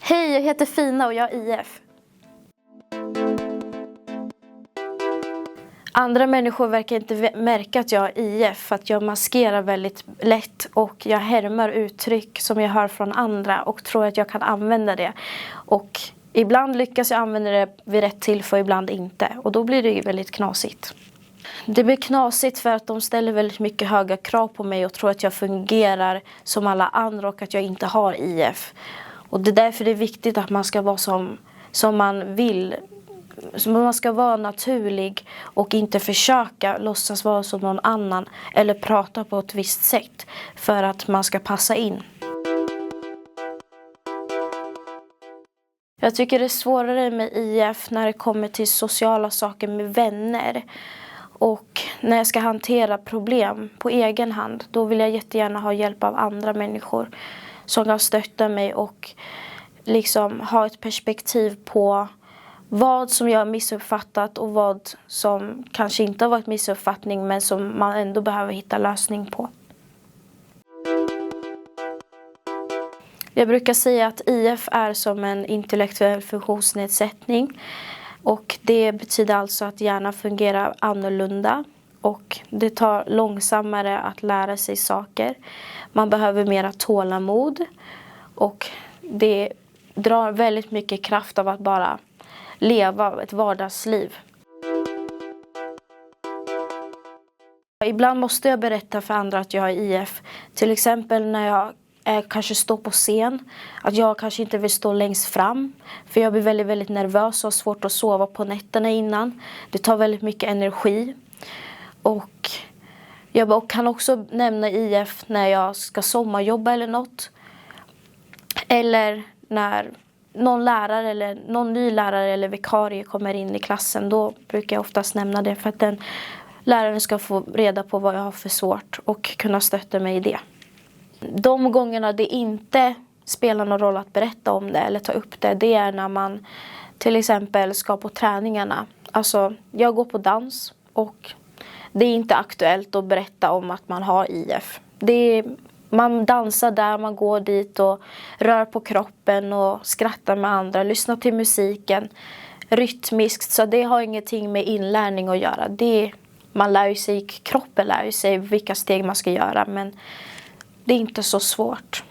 Hej, jag heter Fina och jag är IF. Andra människor verkar inte märka att jag är IF för att jag maskerar väldigt lätt och jag härmar uttryck som jag hör från andra och tror att jag kan använda det. Och ibland lyckas jag använda det vid rätt tillfälle, ibland inte. Och då blir det väldigt knasigt. Det blir knasigt för att de ställer väldigt mycket höga krav på mig och tror att jag fungerar som alla andra och att jag inte har IF. Och det är därför det är viktigt att man ska vara som man vill. Man ska vara naturlig och inte försöka låtsas vara som någon annan eller prata på ett visst sätt för att man ska passa in. Jag tycker det är svårare med IF när det kommer till sociala saker med vänner. Och när jag ska hantera problem på egen hand, då vill jag jättegärna ha hjälp av andra människor som kan stötta mig och liksom ha ett perspektiv på vad som jag har missuppfattat och vad som kanske inte har varit missuppfattning men som man ändå behöver hitta lösning på. Jag brukar säga att IF är som en intellektuell funktionsnedsättning. Och det betyder alltså att hjärnan fungerar annorlunda och det tar långsammare att lära sig saker. Man behöver mera tålamod och det drar väldigt mycket kraft av att bara leva ett vardagsliv. Ibland måste jag berätta för andra att jag har IF. Till exempel när jag kanske står på scen. Att jag kanske inte vill stå längst fram. För jag blir väldigt, väldigt nervös och har svårt att sova på nätterna innan. Det tar väldigt mycket energi. Och jag kan också nämna IF när jag ska sommarjobba eller något. Eller när någon lärare eller någon ny lärare eller vikarie kommer in i klassen. Då brukar jag oftast nämna det för att den läraren ska få reda på vad jag har för svårt och kunna stötta mig i det. De gångerna det inte spelar någon roll att berätta om det eller ta upp det, det är när man till exempel ska på träningarna. Alltså, jag går på dans och det är inte aktuellt att berätta om att man har IF. Man dansar där, man går dit och rör på kroppen och skrattar med andra, lyssnar till musiken rytmiskt. Så det har ingenting med inlärning att göra. Man lär sig, kroppen lär sig vilka steg man ska göra, men det är inte så svårt.